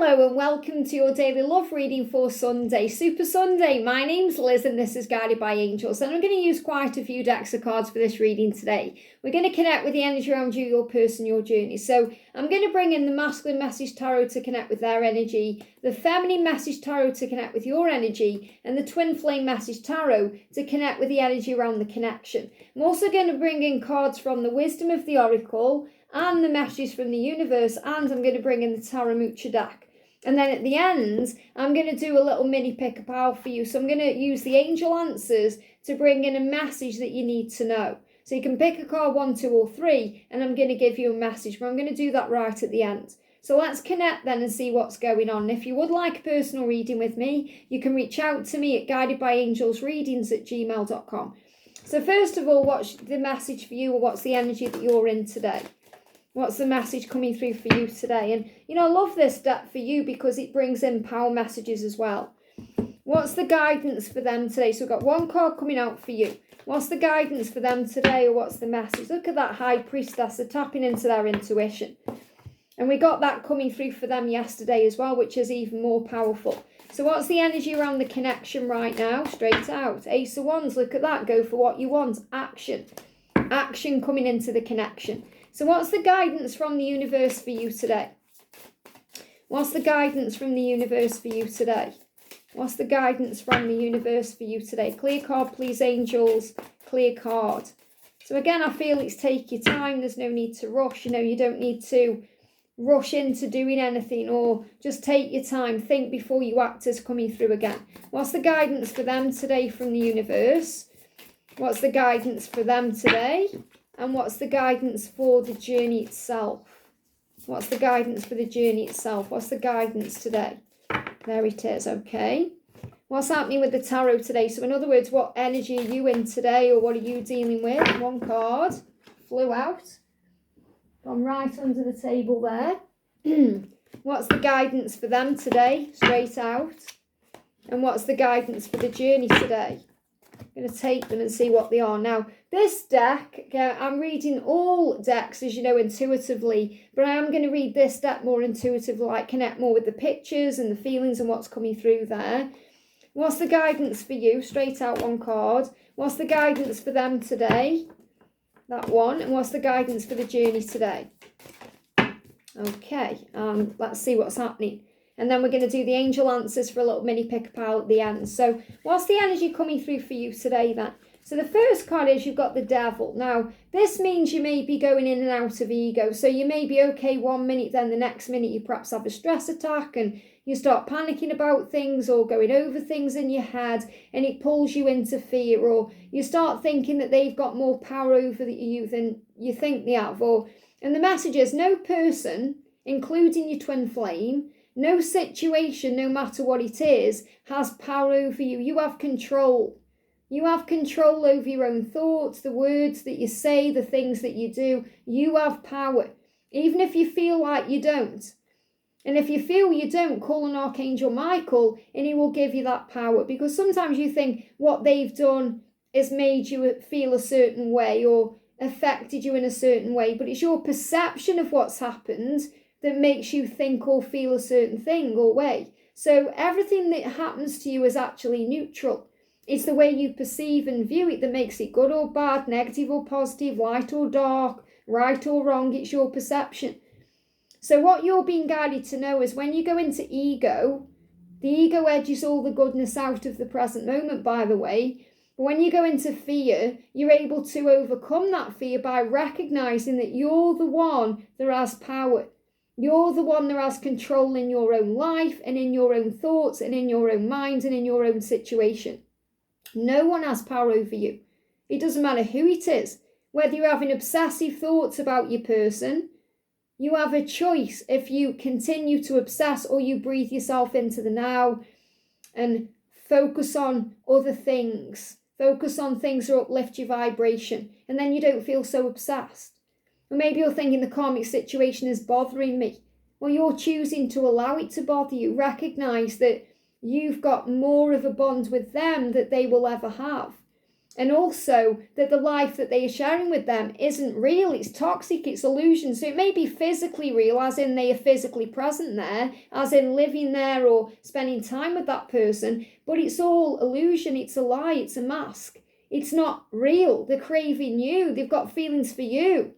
Hello and welcome to your daily love reading for Sunday, Super Sunday. My name's Liz and this is Guided by Angels, and I'm going to use quite a few decks of cards for this reading today. We're going to connect with the energy around you, your person, your journey. So I'm going to bring in the Masculine Message Tarot to connect with their energy, the Feminine Message Tarot to connect with your energy, and the Twin Flame Message Tarot to connect with the energy around the connection. I'm also going to bring in cards from the Wisdom of the Oracle and the messages from the universe, and I'm going to bring in the Tarot Mucha deck. And then at the end, I'm going to do a little mini pick-a-pal for you. So I'm going to use the angel answers to bring in a message that you need to know. So you can pick a card 1, 2 or 3, and I'm going to give you a message, but I'm going to do that right at the end. So let's connect then and see what's going on. If you would like a personal reading with me, you can reach out to me at guidedbyangelsreadings@gmail.com. So first of all, what's the message for you, or what's the energy that you're in today? What's the message coming through for you today? And, I love this deck for you because it brings in power messages as well. What's the guidance for them today? So we've got one card coming out for you. What's the guidance for them today, or what's the message? Look at that High Priestess. They're tapping into their intuition. And we got that coming through for them yesterday as well, which is even more powerful. So what's the energy around the connection right now? Straight out. Ace of Wands. Look at that. Go for what you want. Action. Action coming into the connection. So what's the guidance from the universe for you today? What's the guidance from the universe for you today? What's the guidance from the universe for you today? Clear card, please, angels. Clear card. So again, I feel it's take your time. There's no need to rush. You don't need to rush into doing anything, or just take your time. Think before you act is coming through again. What's the guidance for them today from the universe? What's the guidance for them today? And what's the guidance for the journey itself? What's the guidance for the journey itself? What's the guidance today? There it is, okay. What's happening with the tarot today? So in other words, what energy are you in today, or what are you dealing with? One card flew out. Gone right under the table there. What's the guidance for them today? Straight out. And what's the guidance for the journey today? I'm going to take them and see what they are. Now, this deck, I'm reading all decks, as you know, intuitively, but I am going to read this deck more intuitively, like connect more with the pictures and the feelings and what's coming through there. What's the guidance for you? Straight out one card. What's the guidance for them today? That one. And what's the guidance for the journey today? Okay, let's see what's happening. And then we're going to do the angel answers for a little mini pick-a-pal at the end. So what's the energy coming through for you today then? So the first card is you've got the Devil. Now, this means you may be going in and out of ego. So you may be okay 1 minute, then the next minute you perhaps have a stress attack and you start panicking about things or going over things in your head, and it pulls you into fear, or you start thinking that they've got more power over you than you think they have. And the message is no person, including your twin flame, no situation, no matter what it is, has power over you. You have control. You have control over your own thoughts, the words that you say, the things that you do. You have power, even if you feel like you don't. And if you feel you don't, call on Archangel Michael and he will give you that power. Because sometimes you think what they've done has made you feel a certain way or affected you in a certain way. But it's your perception of what's happened that makes you think or feel a certain thing or way. So everything that happens to you is actually neutral. It's the way you perceive and view it that makes it good or bad, negative or positive, light or dark, right or wrong. It's your perception. So what you're being guided to know is when you go into ego, the ego edges all the goodness out of the present moment, by the way. But when you go into fear, you're able to overcome that fear by recognizing that you're the one that has power. You're the one that has control in your own life and in your own thoughts and in your own mind and in your own situation. No one has power over you. It doesn't matter who it is. Whether you're having obsessive thoughts about your person, you have a choice if you continue to obsess or you breathe yourself into the now and focus on other things. Focus on things that uplift your vibration, and then you don't feel so obsessed. Or maybe you're thinking the karmic situation is bothering me. Well, you're choosing to allow it to bother you. Recognize that you've got more of a bond with them that they will ever have. And also that the life that they are sharing with them isn't real, it's toxic, it's illusion. So it may be physically real, as in they are physically present there, as in living there or spending time with that person, but it's all illusion, it's a lie, it's a mask. It's not real. They're craving you, they've got feelings for you.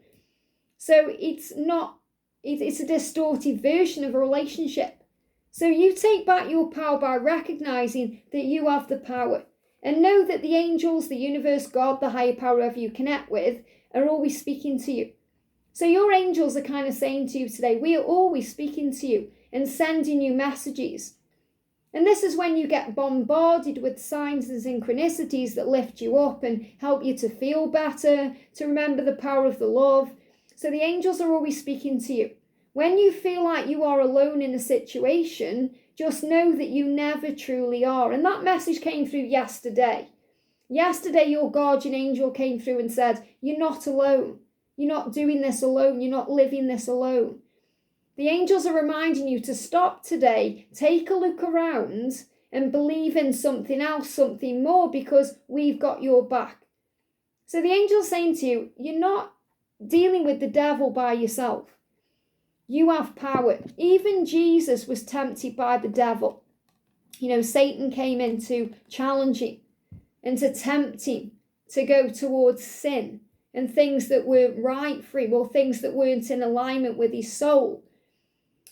So it's a distorted version of a relationship. So you take back your power by recognizing that you have the power. And know that the angels, the universe, God, the higher power, whoever you connect with, are always speaking to you. So your angels are kind of saying to you today, we are always speaking to you and sending you messages. And this is when you get bombarded with signs and synchronicities that lift you up and help you to feel better, to remember the power of the love. So the angels are always speaking to you. When you feel like you are alone in a situation, just know that you never truly are. And that message came through yesterday. Yesterday, your guardian angel came through and said, you're not alone. You're not doing this alone. You're not living this alone. The angels are reminding you to stop today, take a look around and believe in something else, something more, because we've got your back. So the angel's saying to you, you're not dealing with the devil by yourself. You have power. Even Jesus was tempted by the devil. Satan came in to challenge him and to tempt him to go towards sin and things that weren't right for him or things that weren't in alignment with his soul.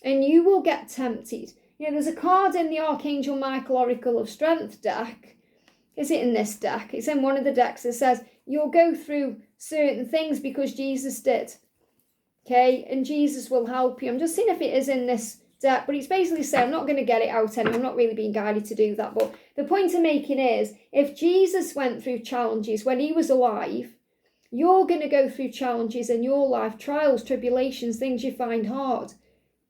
And you will get tempted. There's a card in the Archangel Michael Oracle of Strength deck. Is it in this deck? It's in one of the decks that says you'll go through certain things because Jesus did. Okay, and Jesus will help you. I'm just seeing if it is in this deck, but it's basically saying, I'm not going to get it out anyway. I'm not really being guided to do that. But the point I'm making is, if Jesus went through challenges when he was alive, you're going to go through challenges in your life, trials, tribulations, things you find hard.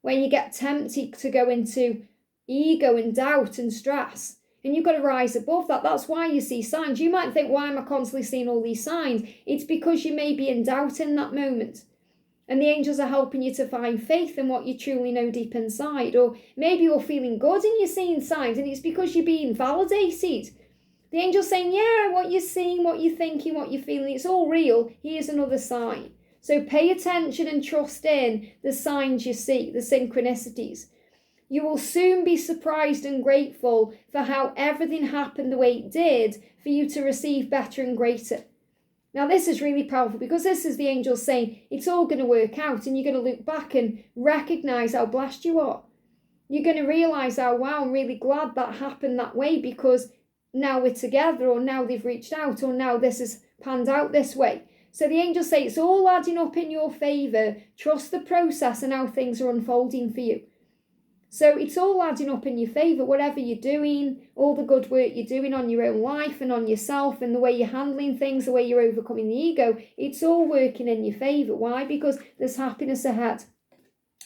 When you get tempted to go into ego and doubt and stress. And you've got to rise above that. That's why you see signs. You might think, why am I constantly seeing all these signs? It's because you may be in doubt in that moment. And the angels are helping you to find faith in what you truly know deep inside. Or maybe you're feeling good and you're seeing signs and it's because you're being validated. The angel's saying, yeah, what you're seeing, what you're thinking, what you're feeling, it's all real. Here's another sign. So pay attention and trust in the signs you see, the synchronicities. You will soon be surprised and grateful for how everything happened the way it did for you to receive better and greater. Now, this is really powerful because this is the angel saying it's all going to work out and you're going to look back and recognize how blessed you are. You're going to realize, oh, wow, I'm really glad that happened that way because now we're together or now they've reached out or now this has panned out this way. So the angels say it's all adding up in your favor. Trust the process and how things are unfolding for you. So it's all adding up in your favour, whatever you're doing, all the good work you're doing on your own life and on yourself and the way you're handling things, the way you're overcoming the ego, it's all working in your favour. Why? Because there's happiness ahead.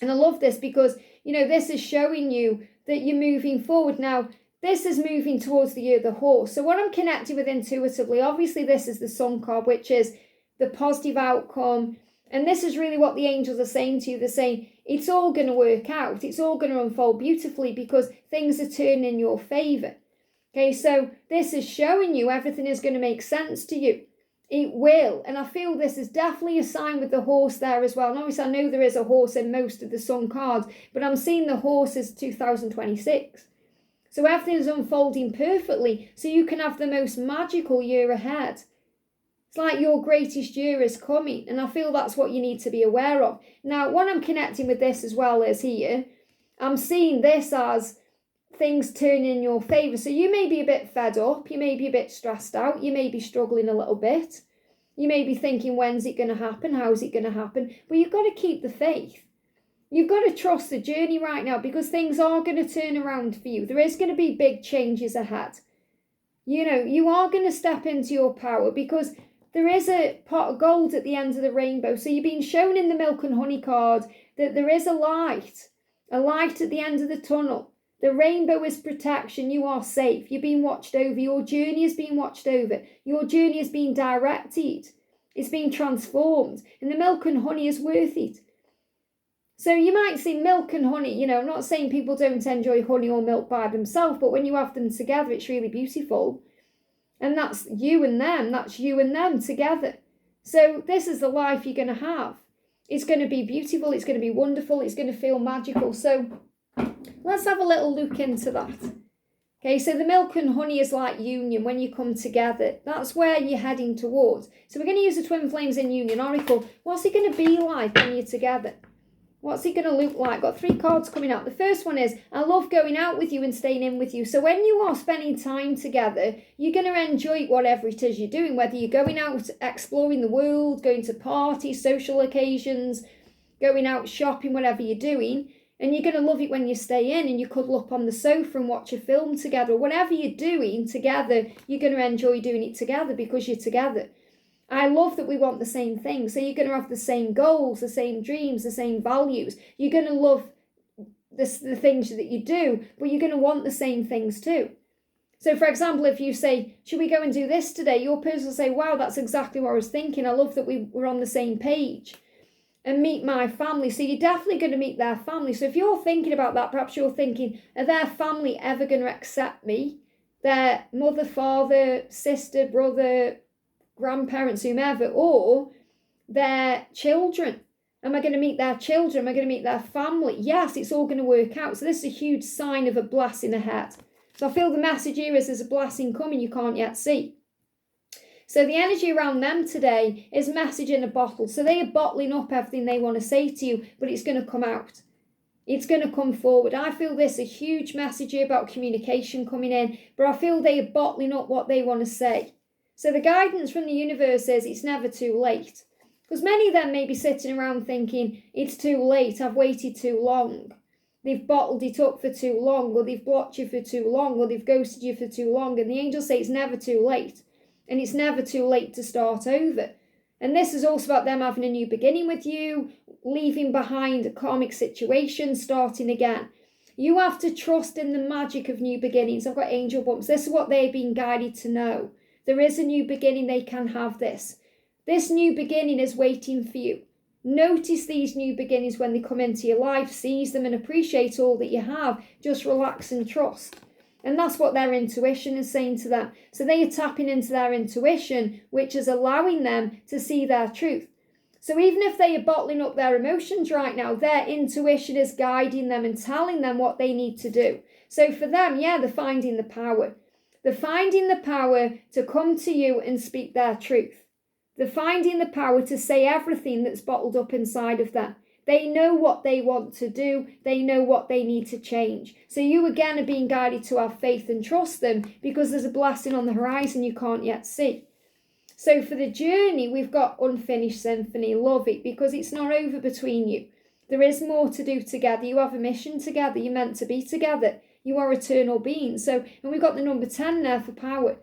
And I love this because, this is showing you that you're moving forward. Now, this is moving towards the year of the horse. So what I'm connected with intuitively, obviously this is the Sun card, which is the positive outcome. And this is really what the angels are saying to you. They're saying, it's all going to work out. It's all going to unfold beautifully because things are turning in your favour. Okay, so this is showing you everything is going to make sense to you. It will. And I feel this is definitely a sign with the horse there as well. And obviously I know there is a horse in most of the Sun cards, but I'm seeing the horse is 2026. So everything is unfolding perfectly so you can have the most magical year ahead. It's like your greatest year is coming, and I feel that's what you need to be aware of. Now, when I'm connecting with this as well as here, I'm seeing this as things turning in your favour. So you may be a bit fed up, you may be a bit stressed out, you may be struggling a little bit. You may be thinking, when's it going to happen? How's it going to happen? But you've got to keep the faith. You've got to trust the journey right now because things are going to turn around for you. There is going to be big changes ahead. You are going to step into your power because there is a pot of gold at the end of the rainbow. So you're being shown in the milk and honey card that there is a light at the end of the tunnel. The rainbow is protection. You are safe. You're being watched over. Your journey is being watched over. Your journey is being directed. It's being transformed. And the milk and honey is worth it. So you might see milk and honey. I'm not saying people don't enjoy honey or milk by themselves, but when you have them together, it's really beautiful. And that's you and them. That's you and them together. So this is the life you're going to have. It's going to be beautiful. It's going to be wonderful. It's going to feel magical. So let's have a little look into that. Okay, so the milk and honey is like union when you come together. That's where you're heading towards. So we're going to use the Twin Flames in Union Oracle. What's it going to be like when you're together? What's it going to look like? Got 3 cards coming out. The first one is, I love going out with you and staying in with you. So when you are spending time together, you're going to enjoy whatever it is you're doing, whether you're going out exploring the world, going to parties, social occasions, going out shopping, whatever you're doing. And you're going to love it when you stay in and you cuddle up on the sofa and watch a film together. Whatever you're doing together, you're going to enjoy doing it together because you're together. I love that we want the same thing. So you're going to have the same goals, the same dreams, the same values. You're going to love the things that you do, but you're going to want the same things too. So for example, if you say, should we go and do this today? Your person will say, wow, that's exactly what I was thinking. I love that we were on the same page. And meet my family. So you're definitely going to meet their family. So if you're thinking about that, perhaps you're thinking, are their family ever going to accept me? Their mother, father, sister, brother, grandparents, whomever, or their children. Am I going to meet their children? Am I going to meet their family? Yes, it's all going to work out. So this is a huge sign of a blessing ahead. So I feel the message here is there's a blessing coming you can't yet see. So the energy around them today is message in a bottle. So they are bottling up everything they want to say to you, but it's going to come out. It's going to come forward. I feel there's a huge message here about communication coming in, but I feel they are bottling up what they want to say. So the guidance from the universe is it's never too late. Because many of them may be sitting around thinking, it's too late, I've waited too long. They've bottled it up for too long, or they've blocked you for too long, or they've ghosted you for too long. And the angels say it's never too late. And it's never too late to start over. And this is also about them having a new beginning with you, leaving behind a karmic situation, starting again. You have to trust in the magic of new beginnings. I've got angel bumps. This is what they've been guided to know. There is a new beginning. They can have this. This new beginning is waiting for you. Notice these new beginnings when they come into your life. Seize them and appreciate all that you have. Just relax and trust. And that's what their intuition is saying to them. So they are tapping into their intuition, which is allowing them to see their truth. So even if they are bottling up their emotions right now, their intuition is guiding them and telling them what they need to do. So for them, yeah, they're finding the power. They're finding the power to come to you and speak their truth. They're finding the power to say everything that's bottled up inside of them. They know what they want to do. They know what they need to change. So you again are being guided to have faith and trust them because there's a blessing on the horizon you can't yet see. So for the journey, we've got unfinished symphony. Love it because it's not over between you. There is more to do together. You have a mission together. You're meant to be together. You are eternal beings. So, and we've got the number 10 there for power.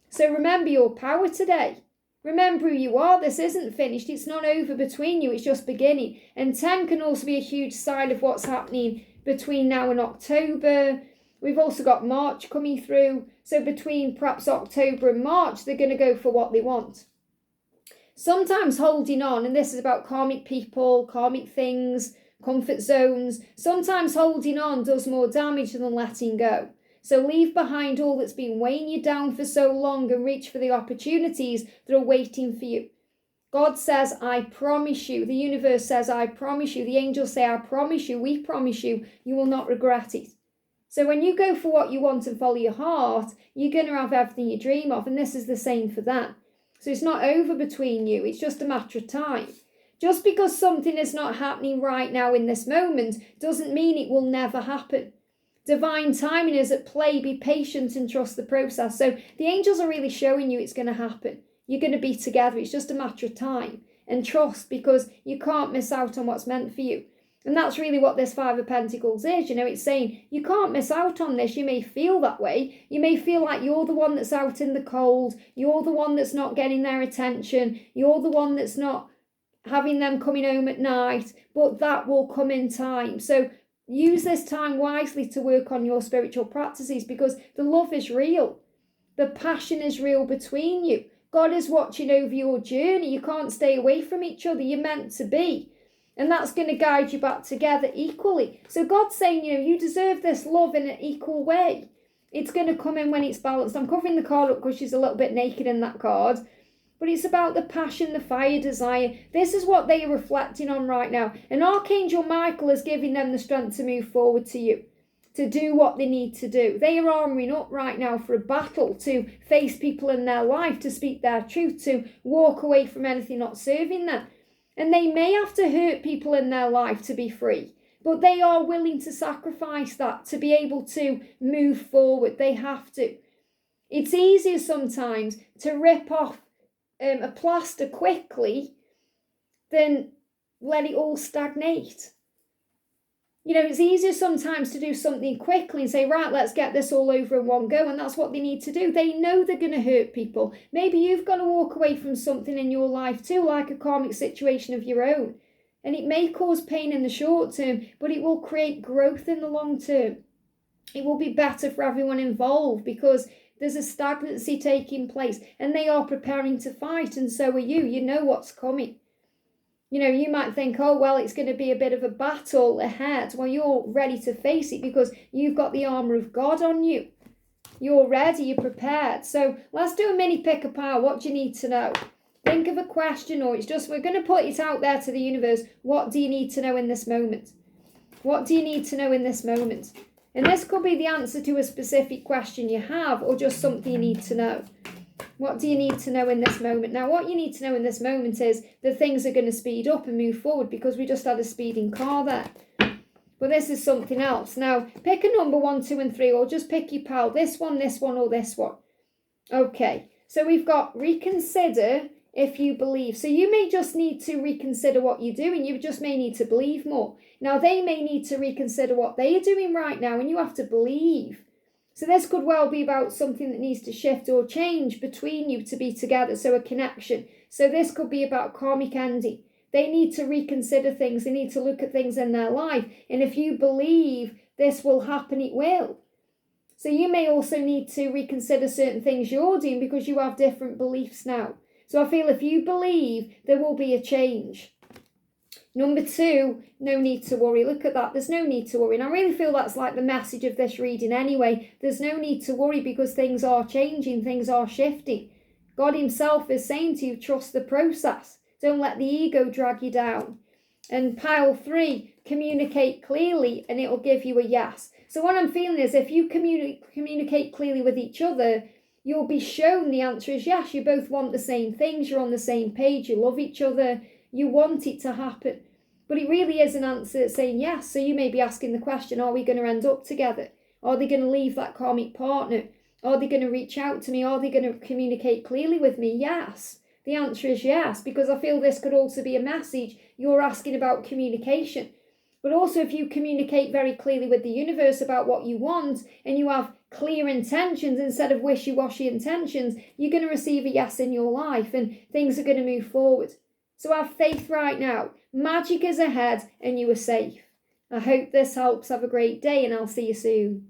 So remember your power today. Remember who you are. This isn't finished. It's not over between you. It's just beginning. And 10 can also be a huge sign of what's happening between now and October. We've also got March coming through. So between perhaps October and March, they're going to go for what they want. Sometimes holding on, and this is about karmic people, karmic things, comfort zones. Sometimes holding on does more damage than letting go. So leave behind all that's been weighing you down for so long and reach for the opportunities that are waiting for you. God says, I promise you. The universe says, I promise you. The angels say, I promise you. We promise you. You will not regret it. So when you go for what you want and follow your heart, you're going to have everything you dream of. And this is the same for that. So it's not over between you. It's just a matter of time. Just because something is not happening right now in this moment doesn't mean it will never happen. Divine timing is at play. Be patient and trust the process. So the angels are really showing you it's going to happen. You're going to be together. It's just a matter of time. And trust, because you can't miss out on what's meant for you. And that's really what this Five of Pentacles is. You know, it's saying you can't miss out on this. You may feel that way. You may feel like you're the one that's out in the cold. You're the one that's not getting their attention. You're the one that's not having them coming home at night. But that will come in time. So use this time wisely to work on your spiritual practices, because the love is real. The passion is real between you. God is watching over your journey. You can't stay away from each other. You're meant to be. And that's going to guide you back together equally. So God's saying, you know, you deserve this love in an equal way. It's going to come in when it's balanced. I'm covering the card up because she's a little bit naked in that card. But it's about the passion, the fire, desire. This is what they are reflecting on right now. And Archangel Michael is giving them the strength to move forward to you, to do what they need to do. They are armouring up right now for a battle, to face people in their life, to speak their truth, to walk away from anything not serving them. And they may have to hurt people in their life to be free. But they are willing to sacrifice that to be able to move forward. They have to. It's easier sometimes to rip off a plaster quickly than let it all stagnate. You know, it's easier sometimes to do something quickly and say, right, let's get this all over in one go. And that's what they need to do. They know they're going to hurt people. Maybe you've got to walk away from something in your life too, like a karmic situation of your own. And it may cause pain in the short term, but it will create growth in the long term. It will be better for everyone involved because there's a stagnancy taking place and they are preparing to fight, and so are you. You know what's coming. You know, you might think, oh, well, it's going to be a bit of a battle ahead. Well, you're ready to face it because you've got the armour of God on you. You're ready, you're prepared. So let's do a mini pick-a-pile. What do you need to know? Think of a question, or it's just, we're going to put it out there to the universe. What do you need to know in this moment? What do you need to know in this moment? And this could be the answer to a specific question you have, or just something you need to know. What do you need to know in this moment? Now, what you need to know in this moment is that things are going to speed up and move forward because we just had a speeding car there. But this is something else. Now, pick a number 1, 2, and 3, or just pick your pile. This one, or this one. Okay, so we've got reconsider if you believe. So you may just need to reconsider what you're doing. You just may need to believe more. Now, they may need to reconsider what they are doing right now, and you have to believe. So this could well be about something that needs to shift or change between you to be together, so a connection. So this could be about karmic ending. They need to reconsider things. They need to look at things in their life. And if you believe this will happen, it will. So you may also need to reconsider certain things you're doing because you have different beliefs now. So I feel if you believe, there will be a change. Number 2, no need to worry. Look at that. There's no need to worry. And I really feel that's like the message of this reading anyway. There's no need to worry because things are changing. Things are shifting. God himself is saying to you, trust the process. Don't let the ego drag you down. And pile 3, communicate clearly and it will give you a yes. So what I'm feeling is if you communicate clearly with each other, you'll be shown the answer is yes. You both want the same things. You're on the same page. You love each other. You want it to happen. But it really is an answer saying yes. So you may be asking the question, are we going to end up together? Are they going to leave that karmic partner? Are they going to reach out to me? Are they going to communicate clearly with me? Yes. The answer is yes, because I feel this could also be a message. You're asking about communication. But also if you communicate very clearly with the universe about what you want and you have clear intentions instead of wishy-washy intentions, you're going to receive a yes in your life and things are going to move forward. So have faith right now. Magic is ahead and you are safe. I hope this helps. Have a great day and I'll see you soon.